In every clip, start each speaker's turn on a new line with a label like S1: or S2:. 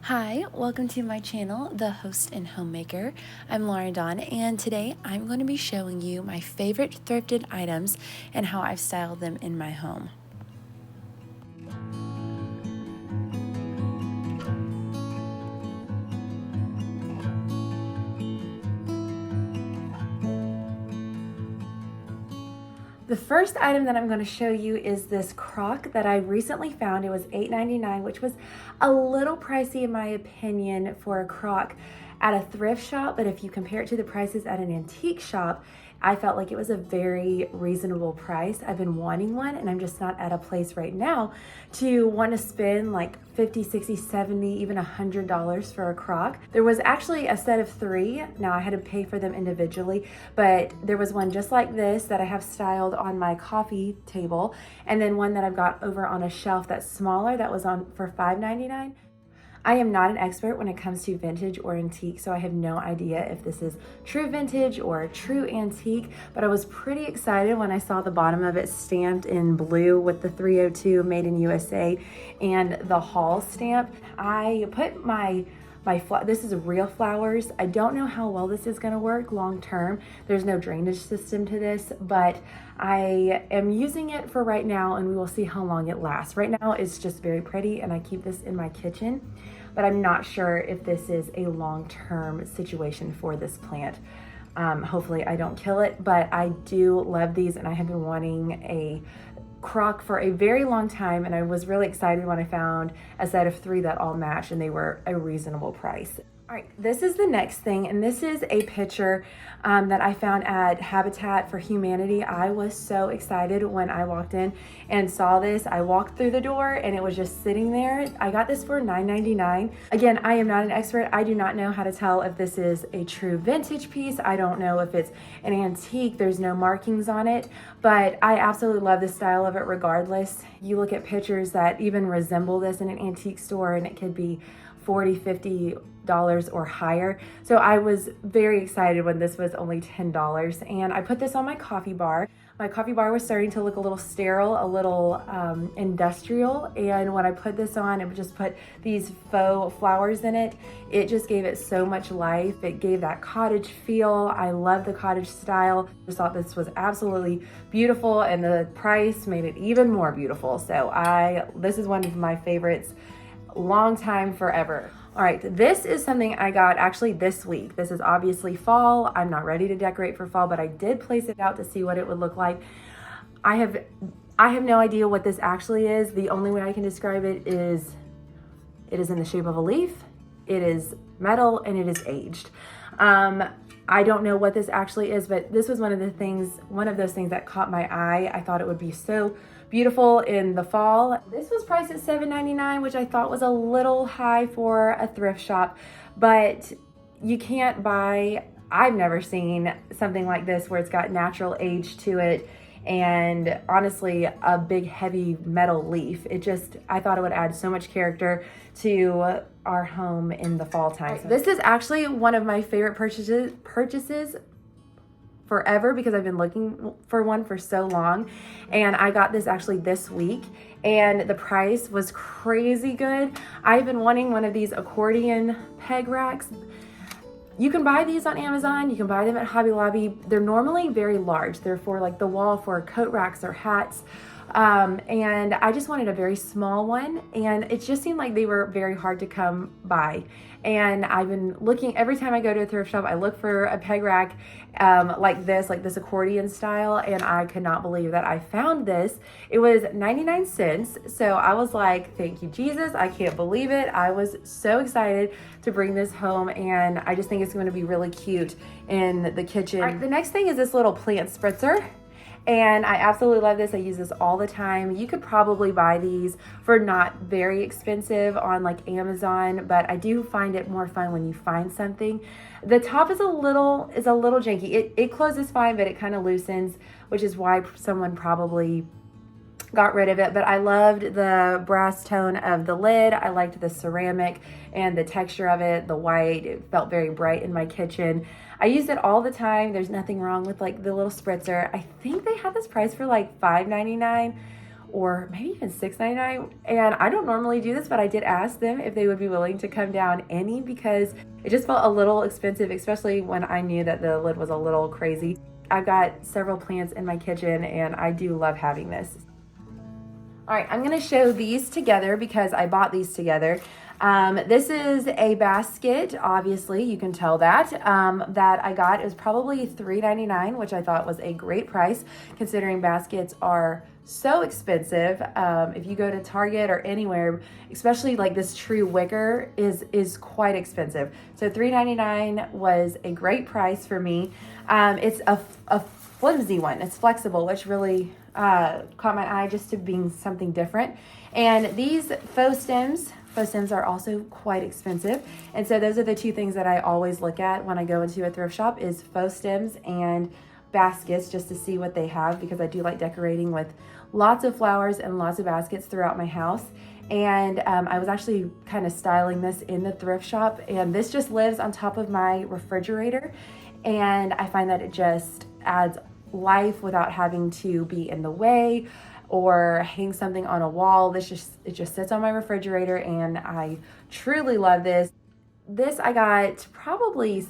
S1: Hi, welcome to my channel, The Host and Homemaker. I'm Lauren Dawn, and today I'm going to be showing you my favorite thrifted items and how I've styled them in my home. The first item that I'm going to show you is this crock that I recently found. It was $8.99, which was a little pricey in my opinion for a crock at a thrift shop, but if you compare it to the prices at an antique shop, I felt like it was a very reasonable price. I've been wanting one and I'm just not at a place right now to want to spend like $50, $60, $70, even $100 for a crock. There was actually a set of 3. Now I had to pay for them individually, but there was one just like this that I have styled on my coffee table, and then one that I've got over on a shelf that's smaller that was on for $5.99. I am not an expert when it comes to vintage or antique, so I have no idea if this is true vintage or true antique, but I was pretty excited when I saw the bottom of it stamped in blue with the 302 made in USA and the Hall stamp. I put this is real flowers. I don't know how well this is gonna work long term. There's no drainage system to this, but I am using it for right now and we will see how long it lasts. Right now it's just very pretty and I keep this in my kitchen, but I'm not sure if this is a long-term situation for this plant. Hopefully I don't kill it, but I do love these and I have been wanting a crock for a very long time, and I was really excited when I found a set of 3 that all match and they were a reasonable price. All right, this is the next thing, and this is a picture that I found at Habitat for Humanity. I was so excited when I walked in and saw this. I walked through the door and it was just sitting there. I got this for $9.99. Again, I am not an expert. I do not know how to tell if this is a true vintage piece. I don't know if it's an antique. There's no markings on it, but I absolutely love the style of it regardless. You look at pictures that even resemble this in an antique store and it could be $40, $50 or higher. So I was very excited when this was only $10, and I put this on my coffee bar. My coffee bar was starting to look a little sterile, a little industrial, and when I put this on and just put these faux flowers in it, it just gave it so much life. It gave that cottage feel. I love the cottage style. I just thought this was absolutely beautiful, and the price made it even more beautiful. So this is one of my favorites. Long time, forever. All right, this is something I got actually this week. This is obviously fall. I'm not ready to decorate for fall, but I did place it out to see what it would look like. I have no idea what this actually is. The only way I can describe it is in the shape of a leaf, it is metal, and it is aged. I don't know what this actually is, but this was one of those things that caught my eye. I thought it would be so beautiful in the fall. This was priced at $7.99, which I thought was a little high for a thrift shop, but you can't buy, I've never seen something like this where it's got natural age to it and honestly a big heavy metal leaf. I thought it would add so much character to our home in the fall time. This is actually one of my favorite purchases forever because I've been looking for one for so long, and I got this actually this week and the price was crazy good. I've been wanting one of these accordion peg racks. You can buy these on Amazon, you can buy them at Hobby Lobby. They're normally very large. They're for like the wall for coat racks or hats. And I just wanted a very small one, and it just seemed like they were very hard to come by. And I've been looking, every time I go to a thrift shop, I look for a peg rack like this accordion style, and I could not believe that I found this. It was 99 cents, so I was like, thank you, Jesus. I can't believe it. I was so excited to bring this home, and I just think it's going to be really cute in the kitchen. All right, the next thing is this little plant spritzer. And I absolutely love this. I use this all the time. You could probably buy these for not very expensive on like Amazon, but I do find it more fun when you find something. The top is a little janky. It closes fine, but it kind of loosens, which is why someone probably got rid of it. But I loved the brass tone of the lid. I liked the ceramic and the texture of it, the white. It felt very bright in my kitchen. I use it all the time. There's nothing wrong with like the little spritzer. I think they had this price for like $5.99 or maybe even $6.99. And I don't normally do this, but I did ask them if they would be willing to come down any, because it just felt a little expensive, especially when I knew that the lid was a little crazy. I've got several plants in my kitchen and I do love having this. All right, I'm gonna show these together because I bought these together. This is a basket, obviously, you can tell that, that I got. It was probably $3.99, which I thought was a great price considering baskets are so expensive. If you go to Target or anywhere, especially like this true wicker is quite expensive. So $3.99 was a great price for me. It's a flimsy one. It's flexible, which really caught my eye just to being something different. And these faux stems are also quite expensive. And so those are the two things that I always look at when I go into a thrift shop is faux stems and baskets, just to see what they have, because I do like decorating with lots of flowers and lots of baskets throughout my house. And I was actually kind of styling this in the thrift shop, and this just lives on top of my refrigerator. And I find that it just adds life without having to be in the way or hang something on a wall. It just sits on my refrigerator, and I truly love this. This I got probably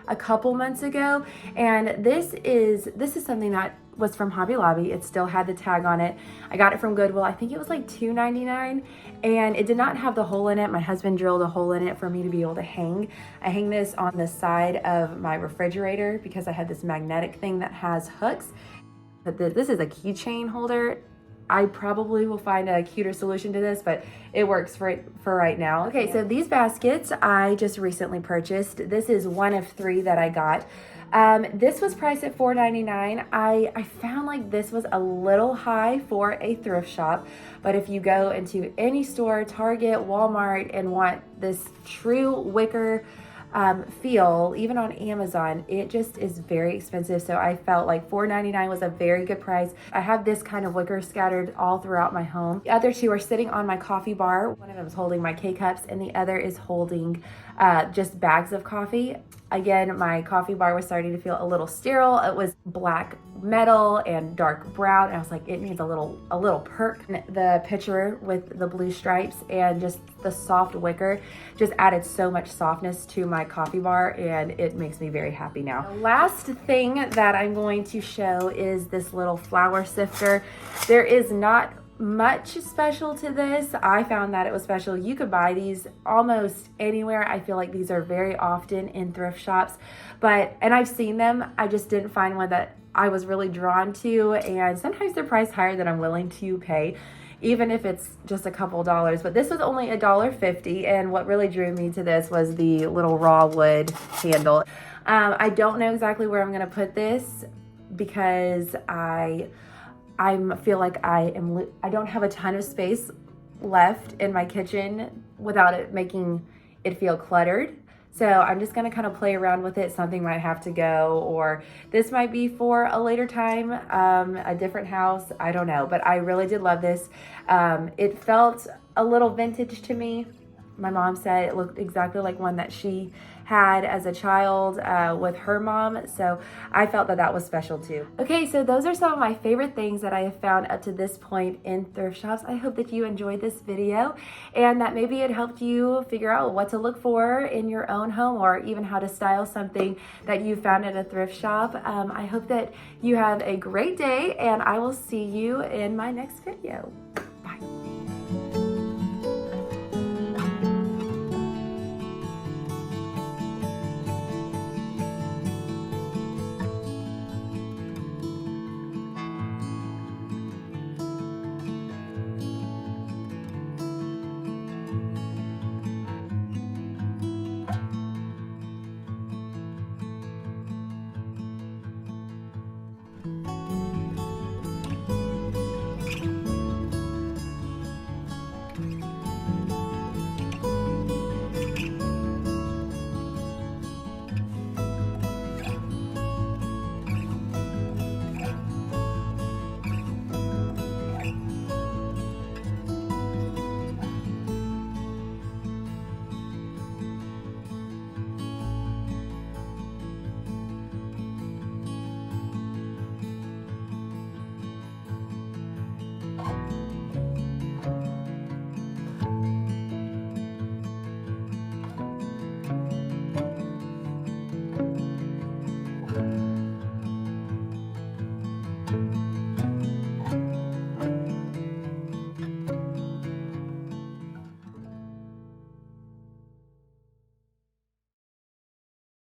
S1: a couple months ago, and this is something that was from Hobby Lobby. It still had the tag on it. I got it from Goodwill. I think it was like $2.99, and it did not have the hole in it. My husband drilled a hole in it for me to be able to hang. I hang this on the side of my refrigerator because I had this magnetic thing that has hooks. But this is a keychain holder. I probably will find a cuter solution to this, but it works for right now. Okay, so these baskets I just recently purchased. This is one of 3 that I got. This was priced at $4.99. I found like this was a little high for a thrift shop, but if you go into any store, Target, Walmart, and want this true wicker feel, even on Amazon, it just is very expensive. So I felt like $4.99 was a very good price. I have this kind of wicker scattered all throughout my home. The other 2 are sitting on my coffee bar. One of them is holding my K-cups and the other is holding just bags of coffee. Again, my coffee bar was starting to feel a little sterile. It was black metal and dark brown. And I was like, it needs a little perk. The pitcher with the blue stripes and just the soft wicker just added so much softness to my coffee bar, and it makes me very happy now. The last thing that I'm going to show is this little flower sifter. There is not much special to this. I found that it was special. You could buy these almost anywhere. I feel like these are very often in thrift shops, and I've seen them. I just didn't find one that I was really drawn to, and sometimes they're priced higher than I'm willing to pay, even if it's just a couple dollars. But this was only $1.50, and what really drew me to this was the little raw wood handle. I don't know exactly where I'm gonna put this because I feel like I don't have a ton of space left in my kitchen without it making it feel cluttered. So I'm just gonna kind of play around with it. Something might have to go, or this might be for a later time, a different house, I don't know. But I really did love this. It felt a little vintage to me. My mom said it looked exactly like one that she had as a child with her mom, so I felt that was special too. Okay, so those are some of my favorite things that I have found up to this point in thrift shops. I hope that you enjoyed this video and that maybe it helped you figure out what to look for in your own home, or even how to style something that you found at a thrift shop. I hope that you have a great day, and I will see you in my next video.